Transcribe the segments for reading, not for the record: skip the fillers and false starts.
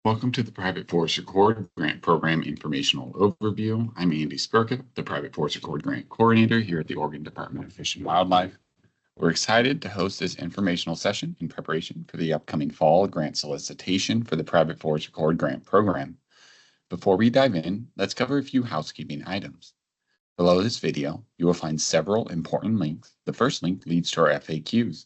Welcome to the Private Forest Accord Grant Program Informational Overview. I'm Andy Spurka, the Private Forest Accord Grant Coordinator here at the Oregon Department of Fish and Wildlife. We're excited to host this informational session in preparation for the upcoming fall grant solicitation for the Private Forest Accord Grant Program. Before we dive in, let's cover a few housekeeping items. Below this video, you will find several important links. The first link leads to our FAQs,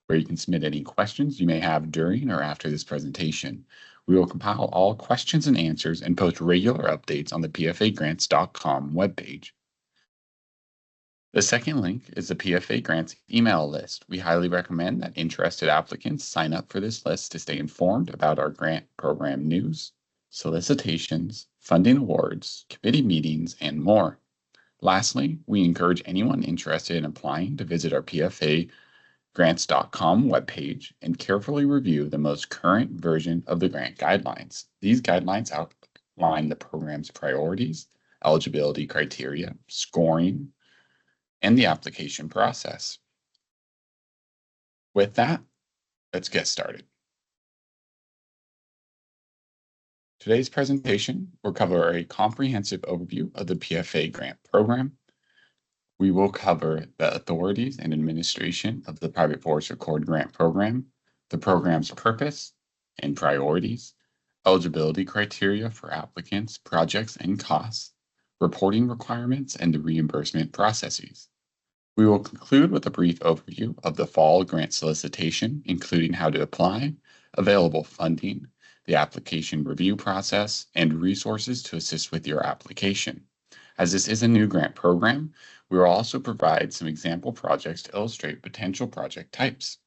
where you can submit any questions you may have during or after this presentation. We will compile all questions and answers and post regular updates on the pfagrants.com webpage. The second link is the PFA Grants email list. We highly recommend that interested applicants sign up for this list to stay informed about our grant program news, solicitations, funding awards, committee meetings, and more. Lastly, we encourage anyone interested in applying to visit our PFAgrants.com webpage and carefully review the most current version of the grant guidelines. These guidelines outline the program's priorities, eligibility criteria, scoring, and the application process. With that, let's get started. Today's presentation will cover a comprehensive overview of the PFA grant program. We will cover the authorities and administration of the Private Forest Accord Grant Program, the program's purpose and priorities, eligibility criteria for applicants, projects, and costs, reporting requirements, and the reimbursement processes. We will conclude with a brief overview of the fall grant solicitation, including how to apply, available funding, the application review process, and resources to assist with your application. As this is a new grant program, we will also provide some example projects to illustrate potential project types.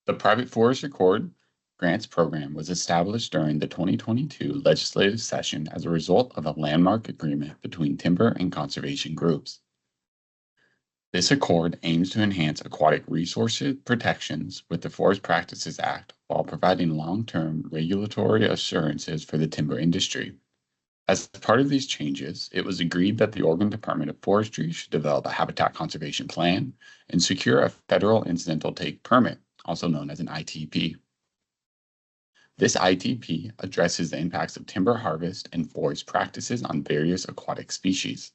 The Private Forest Accord Grants Program was established during the 2022 legislative session as a result of a landmark agreement between timber and conservation groups. This accord aims to enhance aquatic resources protections with the Forest Practices Act while providing long-term regulatory assurances for the timber industry. As part of these changes, it was agreed that the Oregon Department of Forestry should develop a habitat conservation plan and secure a federal incidental take permit, also known as an ITP. This ITP addresses the impacts of timber harvest and forest practices on various aquatic species.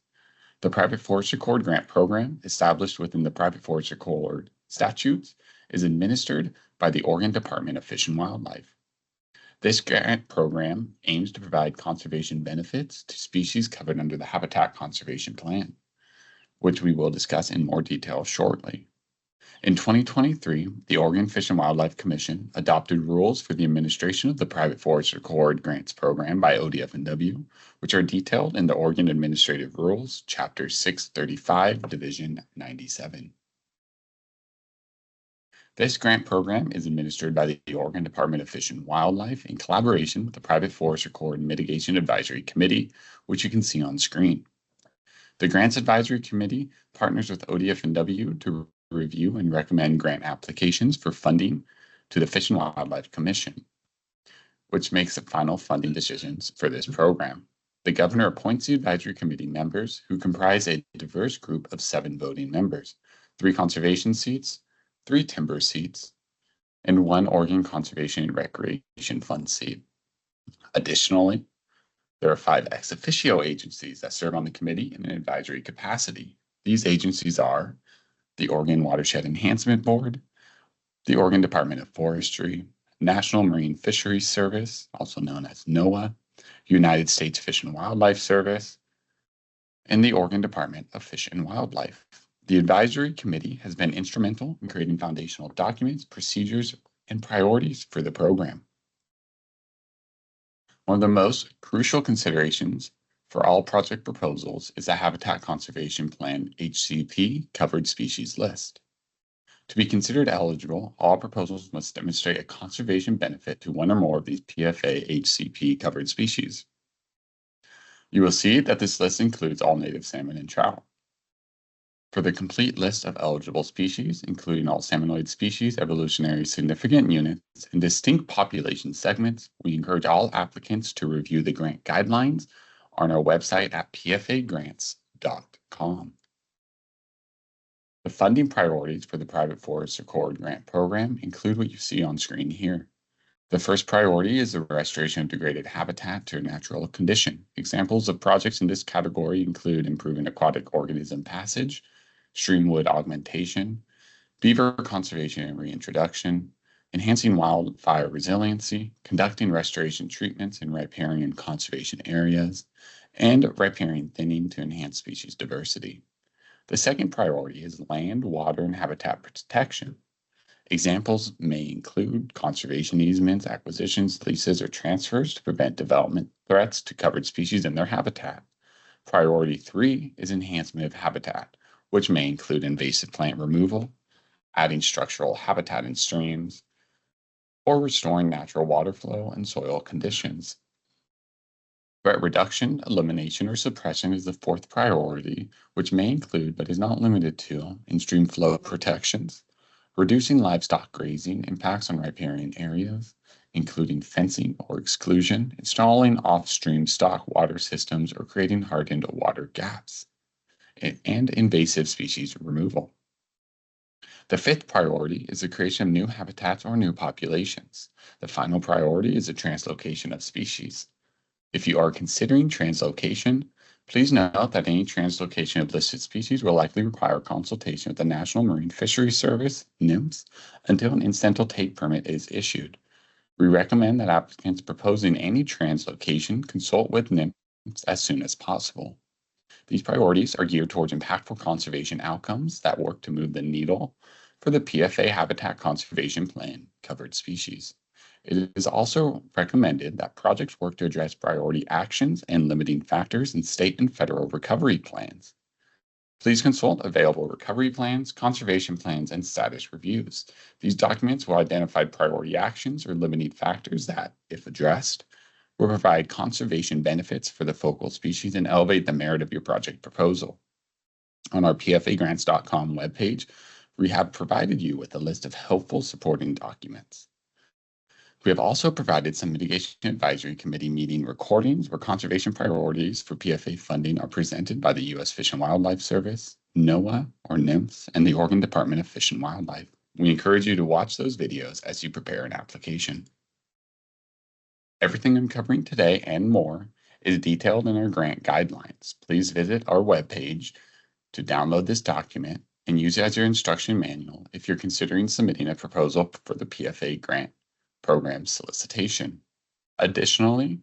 The Private Forest Accord Grant Program, established within the Private Forest Accord statutes, is administered by the Oregon Department of Fish and Wildlife. This grant program aims to provide conservation benefits to species covered under the Habitat Conservation Plan, which we will discuss in more detail shortly. In 2023, the Oregon Fish and Wildlife Commission adopted rules for the administration of the Private Forest Accord Grants Program by ODF&W, which are detailed in the Oregon Administrative Rules, Chapter 635, Division 97. This grant program is administered by the Oregon Department of Fish and Wildlife in collaboration with the Private Forest Accord Mitigation Advisory Committee, which you can see on screen. The Grants Advisory Committee partners with ODF&W to review and recommend grant applications for funding to the Fish and Wildlife Commission, which makes the final funding decisions for this program. The governor appoints the advisory committee members, who comprise a diverse group of 7 voting members, 3 conservation seats, 3 timber seats, and 1 Oregon Conservation and Recreation Fund seat. Additionally, there are 5 ex officio agencies that serve on the committee in an advisory capacity. These agencies are the Oregon Watershed Enhancement Board, the Oregon Department of Forestry, National Marine Fisheries Service, also known as NOAA, United States Fish and Wildlife Service, and the Oregon Department of Fish and Wildlife. The advisory committee has been instrumental in creating foundational documents, procedures, and priorities for the program. One of the most crucial considerations for all project proposals is the Habitat Conservation Plan HCP covered species list. To be considered eligible, all proposals must demonstrate a conservation benefit to one or more of these PFA HCP covered species. You will see that this list includes all native salmon and trout. For the complete list of eligible species, including all salmonoid species, evolutionary significant units, and distinct population segments, we encourage all applicants to review the grant guidelines on our website at pfagrants.com. The funding priorities for the Private Forest Accord Grant Program include what you see on screen here. The first priority is the restoration of degraded habitat to a natural condition. Examples of projects in this category include improving aquatic organism passage, streamwood augmentation, beaver conservation and reintroduction, enhancing wildfire resiliency, conducting restoration treatments in riparian conservation areas, and riparian thinning to enhance species diversity. The second priority is land, water, and habitat protection. Examples may include conservation easements, acquisitions, leases, or transfers to prevent development threats to covered species and their habitat. Priority 3 is enhancement of habitat, which may include invasive plant removal, adding structural habitat in streams, or restoring natural water flow and soil conditions. Threat reduction, elimination, or suppression is the fourth priority, which may include, but is not limited to, in-stream flow protections, reducing livestock grazing impacts on riparian areas, including fencing or exclusion, installing off-stream stock water systems, or creating hardened water gaps, and invasive species removal. The fifth priority is the creation of new habitats or new populations. The final priority is the translocation of species. If you are considering translocation, please note that any translocation of listed species will likely require consultation with the National Marine Fisheries Service, NIMS, until an incidental take permit is issued. We recommend that applicants proposing any translocation consult with NIMS as soon as possible. These priorities are geared towards impactful conservation outcomes that work to move the needle for the PFA Habitat Conservation Plan covered species. It is also recommended that projects work to address priority actions and limiting factors in state and federal recovery plans. Please consult available recovery plans, conservation plans, and status reviews. These documents will identify priority actions or limiting factors that, if addressed, will provide conservation benefits for the focal species and elevate the merit of your project proposal. On our pfagrants.com webpage, we have provided you with a list of helpful supporting documents. We have also provided some Mitigation Advisory Committee meeting recordings where conservation priorities for PFA funding are presented by the U.S. Fish and Wildlife Service, NOAA, or NIMS, and the Oregon Department of Fish and Wildlife. We encourage you to watch those videos as you prepare an application. Everything I'm covering today and more is detailed in our grant guidelines. Please visit our webpage to download this document and use it as your instruction manual if you're considering submitting a proposal for the PFA grant program solicitation. Additionally,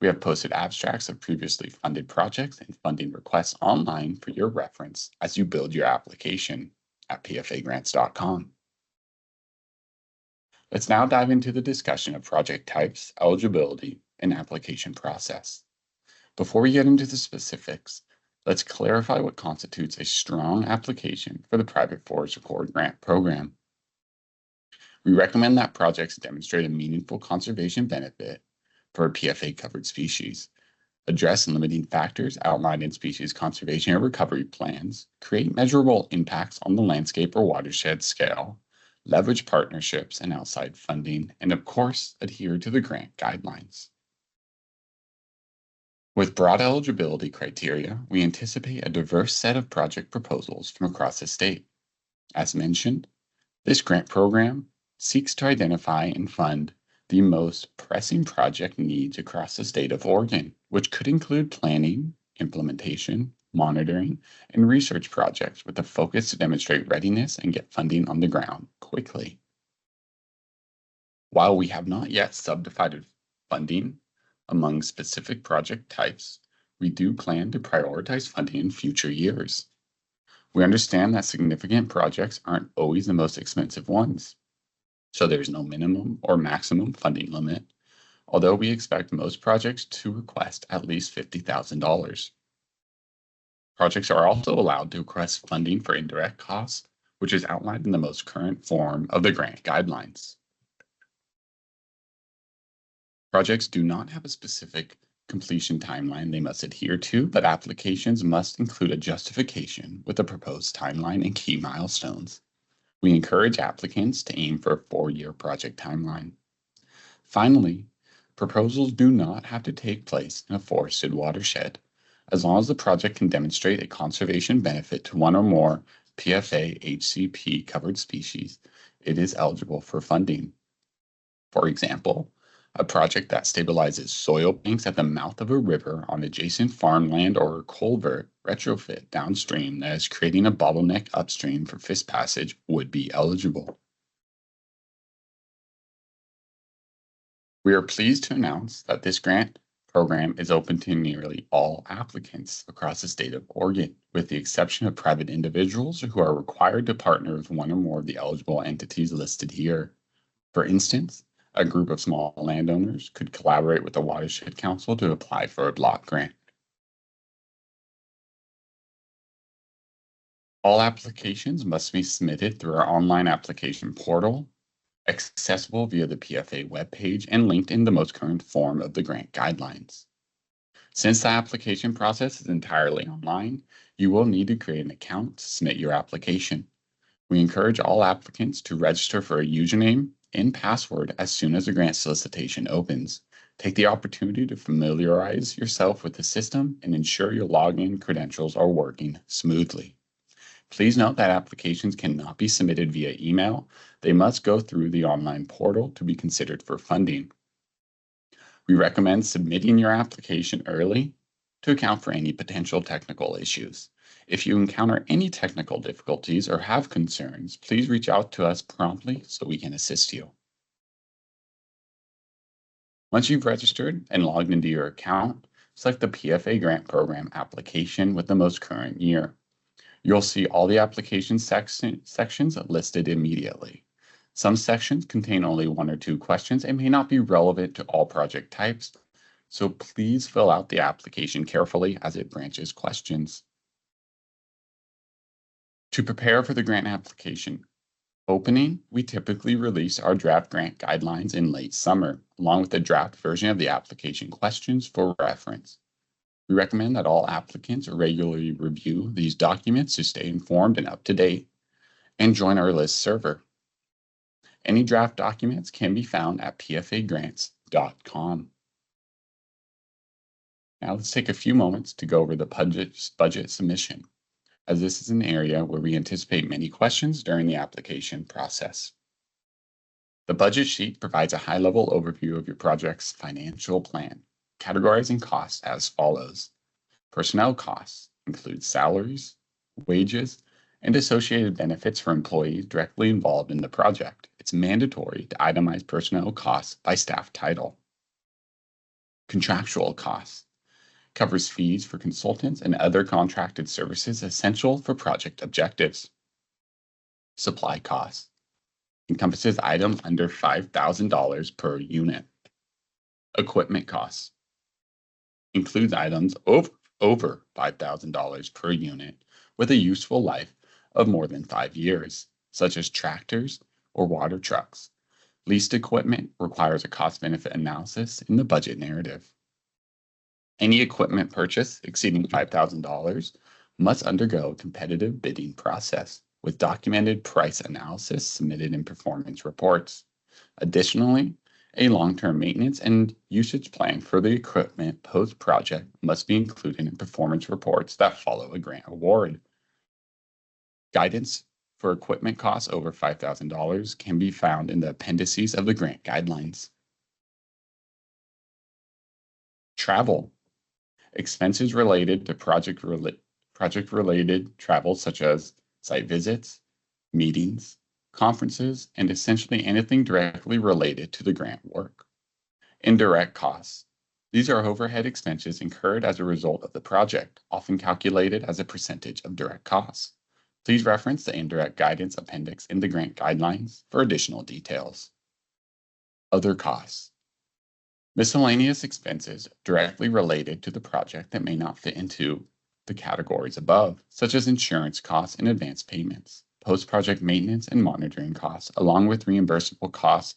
we have posted abstracts of previously funded projects and funding requests online for your reference as you build your application at pfagrants.com. Let's now dive into the discussion of project types, eligibility, and application process. Before we get into the specifics, let's clarify what constitutes a strong application for the Private Forest Accord Grant Program. We recommend that projects demonstrate a meaningful conservation benefit for a PFA-covered species, address limiting factors outlined in species conservation and recovery plans, create measurable impacts on the landscape or watershed scale, leverage partnerships and outside funding, and of course, adhere to the grant guidelines. With broad eligibility criteria, we anticipate a diverse set of project proposals from across the state. As mentioned, this grant program seeks to identify and fund the most pressing project needs across the state of Oregon, which could include planning, implementation, monitoring, and research projects with a focus to demonstrate readiness and get funding on the ground quickly. While we have not yet subdivided funding among specific project types, we do plan to prioritize funding in future years. We understand that significant projects aren't always the most expensive ones, so there's no minimum or maximum funding limit, although we expect most projects to request at least $50,000. Projects are also allowed to request funding for indirect costs, which is outlined in the most current form of the grant guidelines. Projects do not have a specific completion timeline they must adhere to, but applications must include a justification with a proposed timeline and key milestones. We encourage applicants to aim for a 4-year project timeline. Finally, proposals do not have to take place in a forested watershed. As long as the project can demonstrate a conservation benefit to one or more PFA HCP covered species, it is eligible for funding. For example, A project that stabilizes soil banks at the mouth of a river on adjacent farmland or a culvert retrofit downstream that is creating a bottleneck upstream for fish passage would be eligible. We are pleased to announce that this grant program is open to nearly all applicants across the state of Oregon, with the exception of private individuals who are required to partner with one or more of the eligible entities listed here. For instance, a group of small landowners could collaborate with the Watershed Council to apply for a block grant. All applications must be submitted through our online application portal, accessible via the PFA webpage and linked in the most current form of the grant guidelines. Since the application process is entirely online, you will need to create an account to submit your application. We encourage all applicants to register for a username and password as soon as the grant solicitation opens. Take the opportunity to familiarize yourself with the system and ensure your login credentials are working smoothly. Please note that applications cannot be submitted via email. They must go through the online portal to be considered for funding. We recommend submitting your application early to account for any potential technical issues. If you encounter any technical difficulties or have concerns, please reach out to us promptly so we can assist you. Once you've registered and logged into your account, select the PFA Grant Program application with the most current year. You'll see all the application sections listed immediately. Some sections contain only 1 or 2 questions and may not be relevant to all project types, so please fill out the application carefully as it branches questions. To prepare for the grant application opening, we typically release our draft grant guidelines in late summer, along with a draft version of the application questions for reference. We recommend that all applicants regularly review these documents to stay informed and up to date, and join our list server. Any draft documents can be found at pfagrants.com. Now let's take a few moments to go over the budget submission, as this is an area where we anticipate many questions during the application process. The budget sheet provides a high-level overview of your project's financial plan, categorizing costs as follows. Personnel costs include salaries, wages, and associated benefits for employees directly involved in the project. It's mandatory to itemize personnel costs by staff title. Contractual costs covers fees for consultants and other contracted services essential for project objectives. Supply costs encompasses items under $5,000 per unit. Equipment costs includes items over $5,000 per unit with a useful life of more than 5 years, such as tractors or water trucks. Leased equipment requires a cost-benefit analysis in the budget narrative. Any equipment purchase exceeding $5,000 must undergo a competitive bidding process with documented price analysis submitted in performance reports. Additionally, a long-term maintenance and usage plan for the equipment post-project must be included in performance reports that follow a grant award. Guidance for equipment costs over $5,000 can be found in the appendices of the grant guidelines. Travel. Expenses related to project-related travel such as site visits, meetings, conferences, and essentially anything directly related to the grant work. Indirect costs. These are overhead expenses incurred as a result of the project, often calculated as a percentage of direct costs. Please reference the indirect guidance appendix in the grant guidelines for additional details. Other costs. Miscellaneous expenses directly related to the project that may not fit into the categories above, such as insurance costs and advance payments, post-project maintenance and monitoring costs, along with reimbursable costs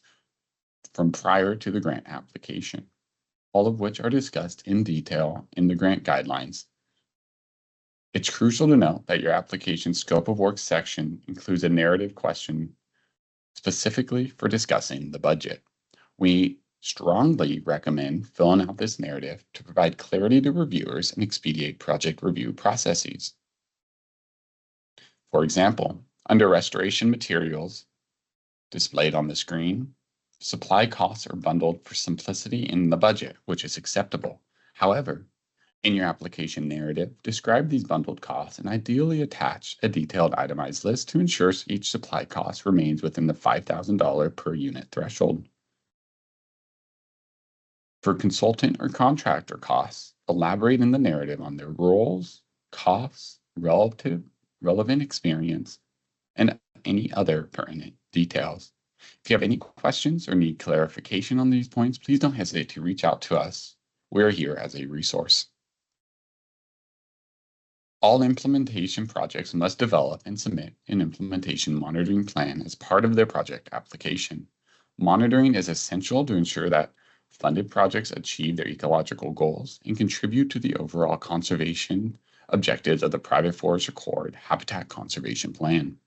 from prior to the grant application, all of which are discussed in detail in the grant guidelines. It's crucial to note that your application scope of work section includes a narrative question specifically for discussing the budget. We strongly recommend filling out this narrative to provide clarity to reviewers and expedite project review processes. For example, under restoration materials displayed on the screen, Supply costs are bundled for simplicity in the budget, which is acceptable. However, in your application narrative, describe these bundled costs and ideally attach a detailed itemized list to ensure each supply cost remains within the $5,000 per unit threshold. For consultant or contractor costs, elaborate in the narrative on their roles, costs, relevant experience, and any other pertinent details. If you have any questions or need clarification on these points, please don't hesitate to reach out to us. We're here as a resource. All implementation projects must develop and submit an implementation monitoring plan as part of their project application. Monitoring is essential to ensure that funded projects achieve their ecological goals and contribute to the overall conservation objectives of the Private Forest Accord Habitat Conservation Plan.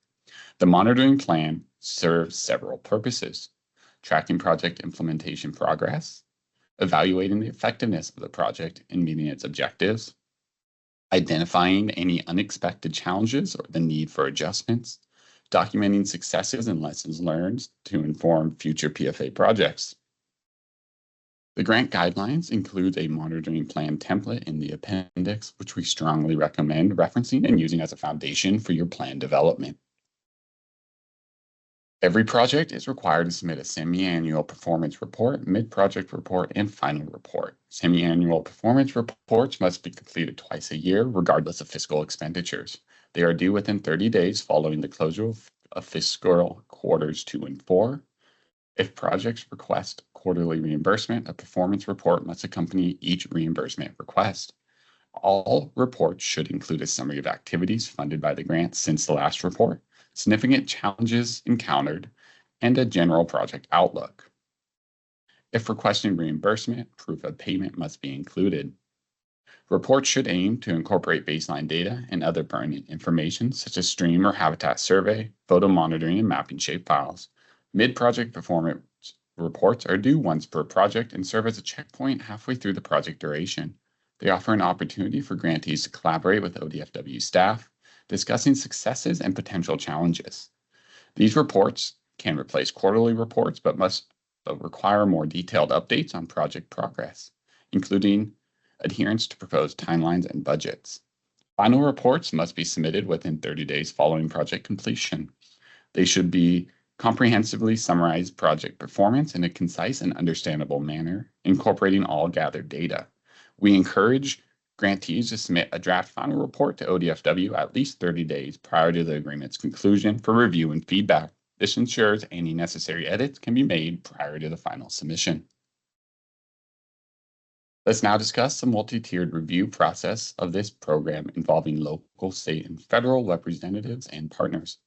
The monitoring plan serves several purposes: tracking project implementation progress, evaluating the effectiveness of the project in meeting its objectives, identifying any unexpected challenges or the need for adjustments, documenting successes and lessons learned to inform future PFA projects. The grant guidelines include a monitoring plan template in the appendix, which we strongly recommend referencing and using as a foundation for your plan development. Every project is required to submit a semi-annual performance report, mid-project report, and final report. Semi-annual performance reports must be completed twice a year, regardless of fiscal expenditures. They are due within 30 days following the closure of fiscal quarters 2 and 4. If projects request quarterly reimbursement, a performance report must accompany each reimbursement request. All reports should include a summary of activities funded by the grant since the last report, significant challenges encountered, and a general project outlook. If requesting reimbursement, proof of payment must be included. Reports should aim to incorporate baseline data and other pertinent information, such as stream or habitat survey, photo monitoring, and mapping shapefiles. Mid-project performance reports are due once per project and serve as a checkpoint halfway through the project duration. They offer an opportunity for grantees to collaborate with ODFW staff, discussing successes and potential challenges. These reports can replace quarterly reports, but must require more detailed updates on project progress, including adherence to proposed timelines and budgets. Final reports must be submitted within 30 days following project completion. They should be comprehensively summarize project performance in a concise and understandable manner, incorporating all gathered data. We encourage grantees to submit a draft final report to ODFW at least 30 days prior to the agreement's conclusion for review and feedback. This ensures any necessary edits can be made prior to the final submission. Let's now discuss the multi-tiered review process of this program involving local, state, and federal representatives and partners.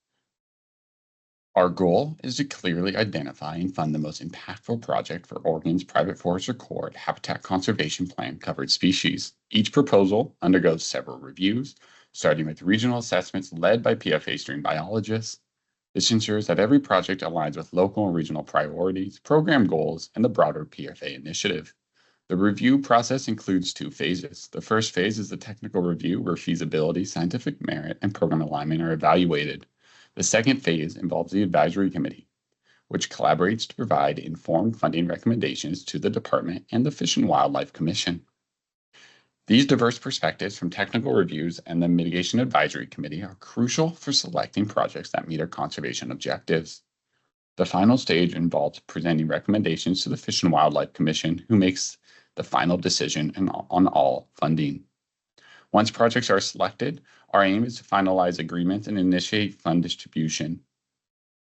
Our goal is to clearly identify and fund the most impactful project for Oregon's Private Forest Accord Habitat Conservation Plan covered species. Each proposal undergoes several reviews, starting with regional assessments led by PFA stream biologists. This ensures that every project aligns with local and regional priorities, program goals, and the broader PFA initiative. The review process includes 2 phases. The first phase is the technical review, where feasibility, scientific merit, and program alignment are evaluated. The second phase involves the advisory committee, which collaborates to provide informed funding recommendations to the department and the Fish and Wildlife Commission. These diverse perspectives from technical reviews and the Mitigation Advisory Committee are crucial for selecting projects that meet our conservation objectives. The final stage involves presenting recommendations to the Fish and Wildlife Commission, who makes the final decision on all funding. Once projects are selected, our aim is to finalize agreements and initiate fund distribution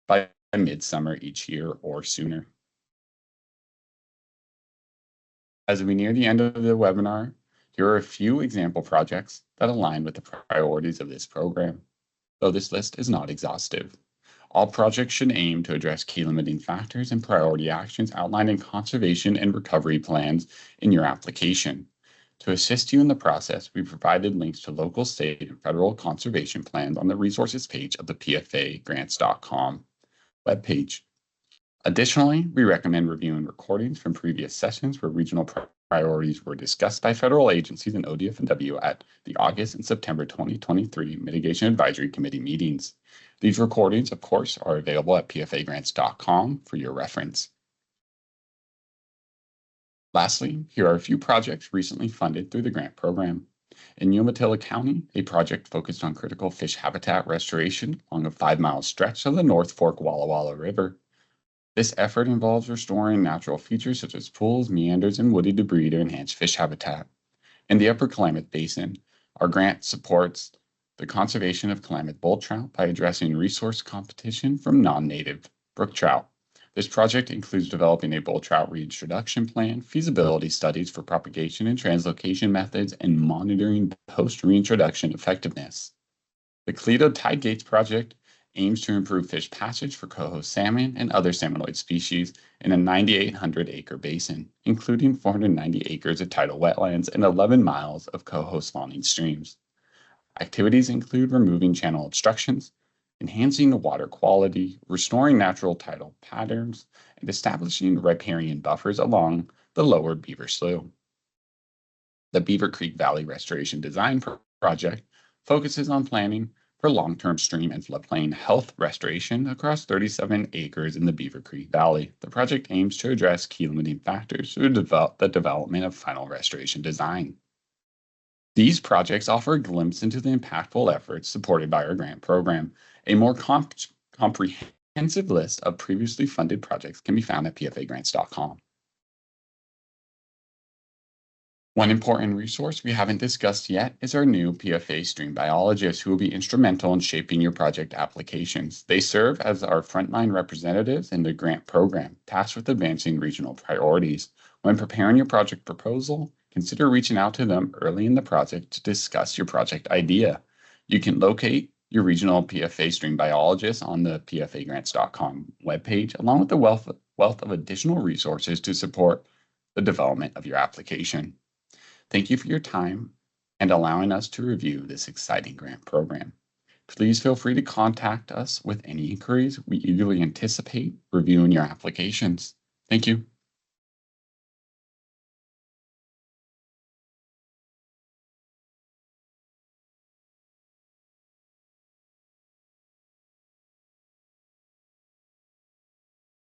by midsummer each year or sooner. As we near the end of the webinar, here are a few example projects that align with the priorities of this program, though this list is not exhaustive. All projects should aim to address key limiting factors and priority actions outlined in conservation and recovery plans in your application. To assist you in the process, we provided links to local, state, and federal conservation plans on the resources page of the PFAgrants.com webpage. Additionally, we recommend reviewing recordings from previous sessions where regional priorities were discussed by federal agencies and ODFW at the August and September 2023 Mitigation Advisory Committee meetings. These recordings, of course, are available at PFAgrants.com for your reference. Lastly, here are a few projects recently funded through the grant program. In Umatilla County, a project focused on critical fish habitat restoration along a 5-mile stretch of the North Fork Walla Walla River. This effort involves restoring natural features such as pools, meanders, and woody debris to enhance fish habitat. In the Upper Klamath Basin, our grant supports the conservation of Klamath bull trout by addressing resource competition from non-native brook trout. This project includes developing a bull trout reintroduction plan, feasibility studies for propagation and translocation methods, and monitoring post-reintroduction effectiveness. The Cleto Tide Gates project aims to improve fish passage for coho salmon and other salmonoid species in a 9,800-acre basin, including 490 acres of tidal wetlands and 11 miles of coho spawning streams. Activities include removing channel obstructions, enhancing the water quality, restoring natural tidal patterns, and establishing riparian buffers along the lower Beaver Slough. The Beaver Creek Valley Restoration Design Project focuses on planning for long-term stream and floodplain health restoration across 37 acres in the Beaver Creek Valley. The project aims to address key limiting factors through the development of final restoration design. These projects offer a glimpse into the impactful efforts supported by our grant program. A more comprehensive list of previously funded projects can be found at pfagrants.com. One important resource we haven't discussed yet is our new PFA stream biologists who will be instrumental in shaping your project applications. They serve as our frontline representatives in the grant program, tasked with advancing regional priorities. When preparing your project proposal, consider reaching out to them early in the project to discuss your project idea. You can locate your regional PFA stream biologist on the pfagrants.com webpage, along with the wealth of additional resources to support the development of your application. Thank you for your time and allowing us to review this exciting grant program. Please feel free to contact us with any inquiries. We eagerly anticipate reviewing your applications. Thank you.